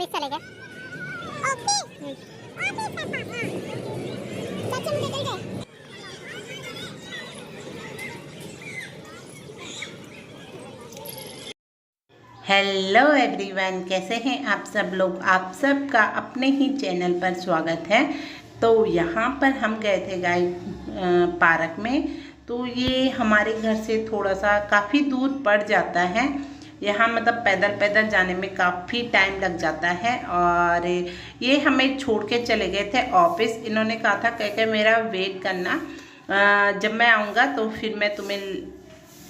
Office चले गए। Office चाचा निकल गए। हेलो एवरीवन, कैसे हैं आप सब लोग। आप सबका अपने ही चैनल पर स्वागत है। तो यहाँ पर हम गए थे पार्क में। तो ये हमारे घर से थोड़ा सा काफ़ी दूर पड़ जाता है। यहाँ मतलब पैदल पैदल जाने में काफ़ी टाइम लग जाता है। और ये हमें छोड़ के चले गए थे ऑफिस। इन्होंने कहा था कह मेरा वेट करना, जब मैं आऊँगा तो फिर मैं तुम्हें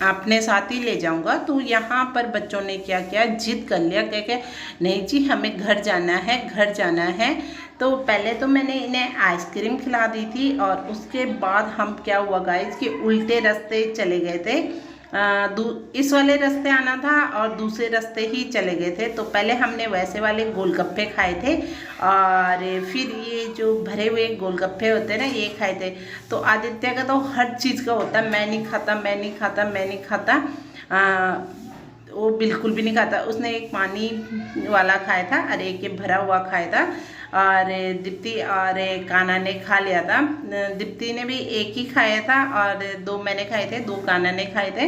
अपने साथ ही ले जाऊंगा। तो यहाँ पर बच्चों ने क्या किया, जिद कर लिया, कह नहीं जी हमें घर जाना है, घर जाना है। तो पहले तो मैंने इन्हें आइसक्रीम खिला दी थी और उसके बाद हम क्या हुआ गाइस कि उल्टे रास्ते चले गए थे। इस वाले रास्ते आना था और दूसरे रास्ते ही चले गए थे। तो पहले हमने वैसे वाले गोलगप्पे खाए थे और फिर ये जो भरे हुए गोलगप्पे होते हैं ना, ये खाए थे। तो आदित्य का तो हर चीज़ का होता है, मैं नहीं खाता, मैं नहीं खाता, मैं नहीं खाता। वो बिल्कुल भी नहीं खाता। उसने एक पानी वाला खाया था और एक ये भरा हुआ खाया था। और दीप्ति और कान्हा ने खा लिया था। दीप्ति ने भी एक ही खाया था और दो मैंने खाए थे, दो कान्हा ने खाए थे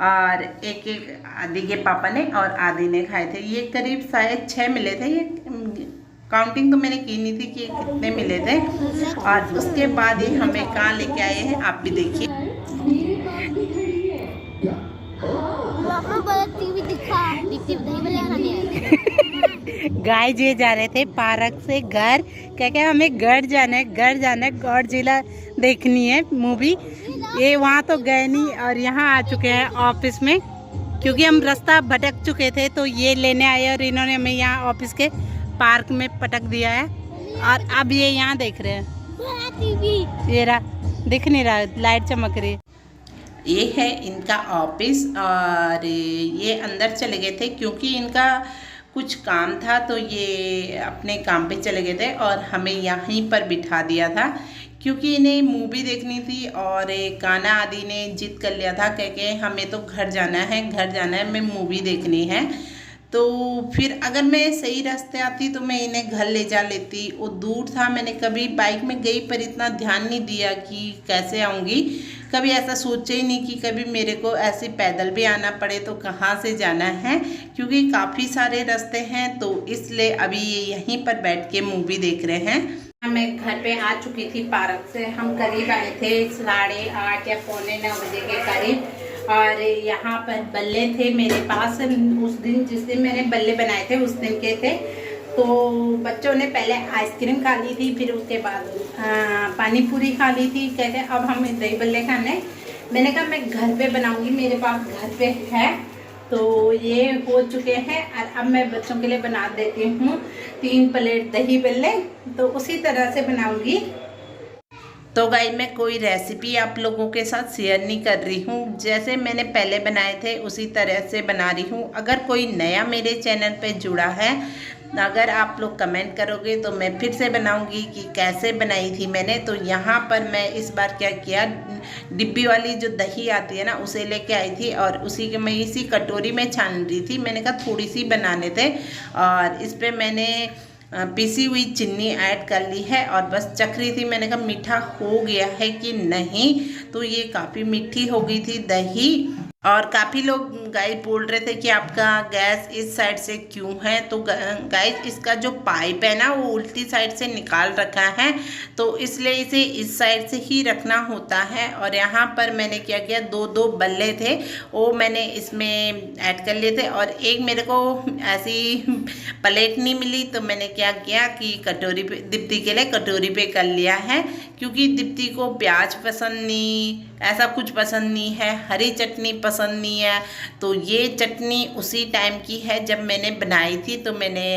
और एक एक आदि के पापा ने और आदि ने खाए थे। ये करीब शायद 6 मिले थे। ये काउंटिंग तो मैंने की नहीं थी कि कितने मिले थे। और उसके बाद ये हमें कहाँ लेके आए हैं आप भी देखिए। गाय जी जा रहे थे पार्क से घर, क्या हमें घर जाना है, घर जाना है, गॉडजिला देखनी है मूवी। ये वहाँ तो गए नहीं और यहाँ आ चुके हैं ऑफिस में, क्योंकि हम रास्ता भटक चुके थे। तो ये लेने आए और इन्होंने हमें यहाँ ऑफिस के पार्क में पटक दिया है। और अब ये यहाँ देख रहे हैं, ये रहा, दिख नहीं रहा, लाइट चमक रही है। ये है इनका ऑफिस और ये अंदर चले गए थे क्योंकि इनका कुछ काम था। तो ये अपने काम पे चले गए थे और हमें यहीं पर बिठा दिया था क्योंकि इन्हें मूवी देखनी थी। और कान्हा आदि ने जिद कर लिया था कह हमें तो घर जाना है, घर जाना है, हमें मूवी देखनी है। तो फिर अगर मैं सही रास्ते आती तो मैं इन्हें घर ले जा लेती। वो दूर था, मैंने कभी बाइक में गई पर इतना ध्यान नहीं दिया कि कैसे आऊँगी। कभी ऐसा सोचा ही नहीं कि कभी मेरे को ऐसे पैदल भी आना पड़े तो कहाँ से जाना है, क्योंकि काफ़ी सारे रास्ते हैं। तो इसलिए अभी ये यहीं पर बैठ के मूवी देख रहे हैं। मैं घर पे आ चुकी थी पार्क से। हम करीब आए थे 8:30 या 8:45 बजे के करीब। और यहाँ पर बल्ले थे मेरे पास, उस दिन जिस दिन मैंने बल्ले बनाए थे उस दिन के थे। तो बच्चों ने पहले आइसक्रीम खा ली थी, फिर उसके बाद पानी पूरी खा ली थी। कहते अब हम दही बल्ले खाने। मैंने कहा मैं घर पे बनाऊंगी, मेरे पास घर पे है। तो ये हो चुके हैं और अब मैं बच्चों के लिए बना देती हूँ 3 प्लेट दही बल्ले। तो उसी तरह से बनाऊंगी। तो गाइस मैं कोई रेसिपी आप लोगों के साथ शेयर नहीं कर रही हूँ, जैसे मैंने पहले बनाए थे उसी तरह से बना रही हूँ। अगर कोई नया मेरे चैनल पे जुड़ा है, अगर आप लोग कमेंट करोगे तो मैं फिर से बनाऊंगी कि कैसे बनाई थी मैंने। तो यहाँ पर मैं इस बार क्या किया, डिब्बी वाली जो दही आती है ना उसे लेके आई थी और उसी के मैं इसी कटोरी में छान रही थी। मैंने कहा थोड़ी सी बनाने थे और इस पर मैंने पीसी हुई चीनी ऐड कर ली है और बस चख रही थी। मैंने कहा मीठा हो गया है कि नहीं। तो ये काफ़ी मीठी हो गई थी दही। और काफ़ी लोग गाइस बोल रहे थे कि आपका गैस इस साइड से क्यों है। तो गाइस इसका जो पाइप है ना वो उल्टी साइड से निकाल रखा है, तो इसलिए इसे इस साइड से ही रखना होता है। और यहाँ पर मैंने क्या किया, 2 बल्ले थे वो मैंने इसमें ऐड कर लिए थे। और एक मेरे को ऐसी प्लेट नहीं मिली तो मैंने क्या किया कि कटोरी पे, दीप्ति के लिए कटोरी पे कर लिया है। क्योंकि दीप्ति को प्याज पसंद नहीं, ऐसा कुछ पसंद नहीं है, हरी चटनी पसंद नहीं है। तो ये चटनी उसी टाइम की है जब मैंने बनाई थी। तो मैंने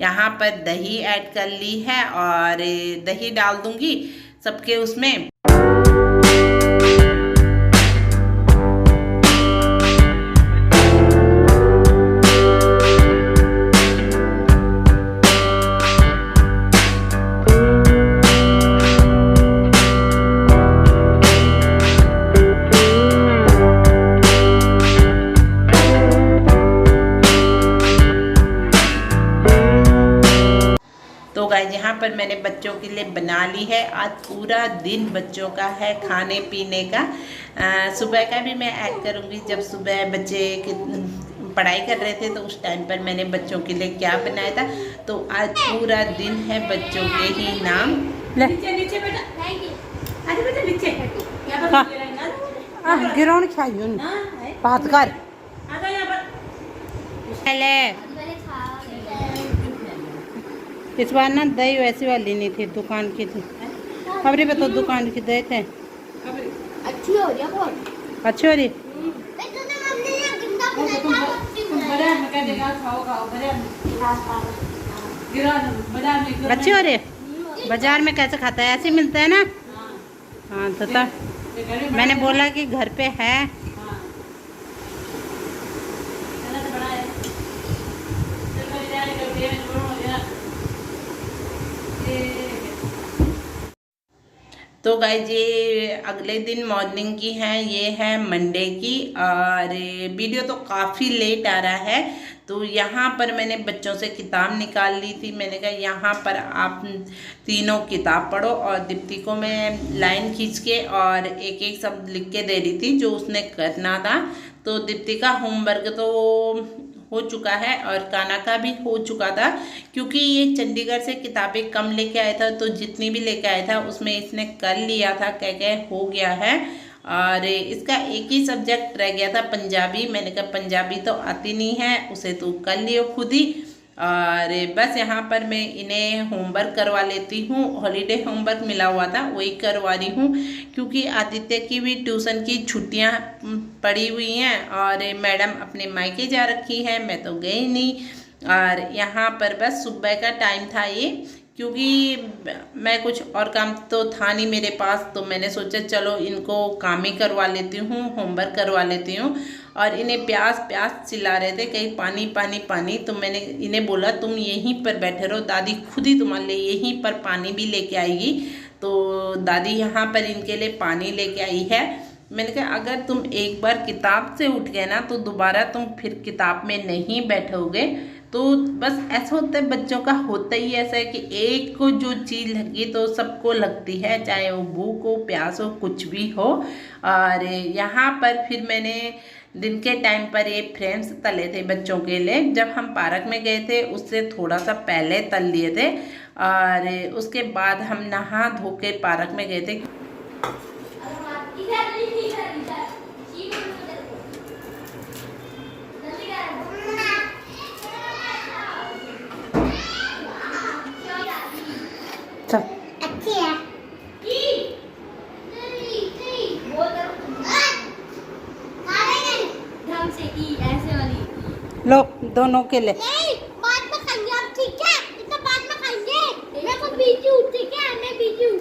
यहाँ पर दही ऐड कर ली है और दही डाल दूँगी सबके उसमें। खाली है। आज पूरा दिन बच्चों का है खाने पीने का। सुबह का भी मैं ऐड करूँगी, जब सुबह बच्चे पढ़ाई कर रहे थे तो उस टाइम पर मैंने बच्चों के लिए क्या बनाया था। तो आज पूरा दिन है बच्चों के ही नाम। नीचे बेटा, अरे बेटा नीचे गिरौन खाइयो बात कर इस बार ना दही वैसी वाली नहीं थी, दुकान की थी। खबरें बताओ, दुकान की दही थे। अच्छी हो रही है बहुत। अच्छी हो रही। अच्छी हो रही है। बाजार में कैसे खाता है, ऐसे मिलता है ना। हाँ तो मैंने बोला कि घर पे है। तो गाइस ये अगले दिन मॉर्निंग की है, ये है मंडे की। और वीडियो तो काफ़ी लेट आ रहा है। तो यहाँ पर मैंने बच्चों से किताब निकाल ली थी। मैंने कहा यहाँ पर आप तीनों किताब पढ़ो, और दीप्ति को मैं लाइन खींच के और एक एक शब्द लिख के दे रही थी जो उसने करना था। तो दीप्ति का होमवर्क तो हो चुका है और काना का भी हो चुका था, क्योंकि ये चंडीगढ़ से किताबें कम लेके आया था। तो जितनी भी लेके आया था उसमें इसने कर लिया था, क्या हो गया है। और इसका एक ही सब्जेक्ट रह गया था, पंजाबी। मैंने कहा पंजाबी तो आती नहीं है, उसे तू कर लियो खुद ही। और बस यहाँ पर मैं इन्हें होमवर्क करवा लेती हूँ। हॉलीडे होमवर्क मिला हुआ था, वही करवा रही हूँ, क्योंकि आदित्य की भी ट्यूशन की छुट्टियाँ पड़ी हुई हैं और मैडम अपने मायके जा रखी है, मैं तो गई नहीं। और यहाँ पर बस सुबह का टाइम था ये, क्योंकि मैं कुछ और काम तो था नहीं मेरे पास। तो मैंने सोचा चलो इनको काम ही करवा लेती हूँ, होमवर्क करवा लेती हूँ। और इन्हें प्यास प्यास चिल्ला रहे थे, कहीं पानी पानी पानी। तो मैंने इन्हें बोला तुम यहीं पर बैठे रहो, दादी खुद ही तुम्हारे लिए यहीं पर पानी भी लेके आएगी। तो दादी यहाँ पर इनके लिए पानी लेके आई है। मैंने कहा अगर तुम एक बार किताब से उठ गए ना तो दोबारा तुम फिर किताब में नहीं बैठोगे। तो बस ऐसा होता है, बच्चों का होता ही ऐसा है कि एक को जो चीज़ लगी तो सबको लगती है, चाहे वो भूख हो प्यास हो कुछ भी हो। और यहाँ पर फिर मैंने दिन के टाइम पर ये फ्रेम्स तले थे बच्चों के लिए। जब हम पार्क में गए थे उससे थोड़ा सा पहले तल लिए थे, और उसके बाद हम नहा धो के पार्क में गए थे। अच्छी है। लो दोनों के लिए। नहीं, बाद में खाएंगे आप, ठीक है? इतना बाद में खाएंगे। मैं को बीजी हूँ, ठीक है? मैं बीजी हूँ।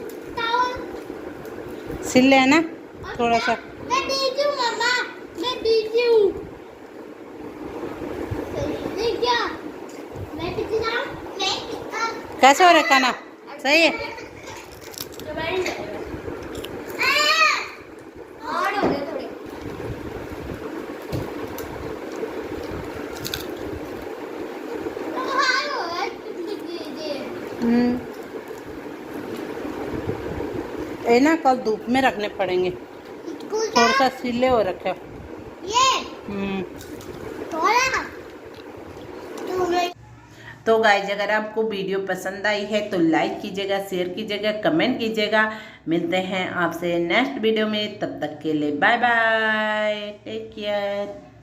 सिल है ना थोड़ा सा। मैं बीजी हूँ मामा, मैं बीजी हूँ। नहीं क्या? मैं बीजी ना? नहीं। कैसे हो रखा ना, सही है। हार्ड हो गए थोड़े। ये ना कल धूप में रखने पड़ेंगे, थोड़ा सा सिले हो रखे। ये थोड़ा तो गाइस अगर आपको वीडियो पसंद आई है तो लाइक कीजिएगा, शेयर कीजिएगा, कमेंट कीजिएगा। मिलते हैं आपसे नेक्स्ट वीडियो में, तब तक के लिए बाय बाय, टेक केयर।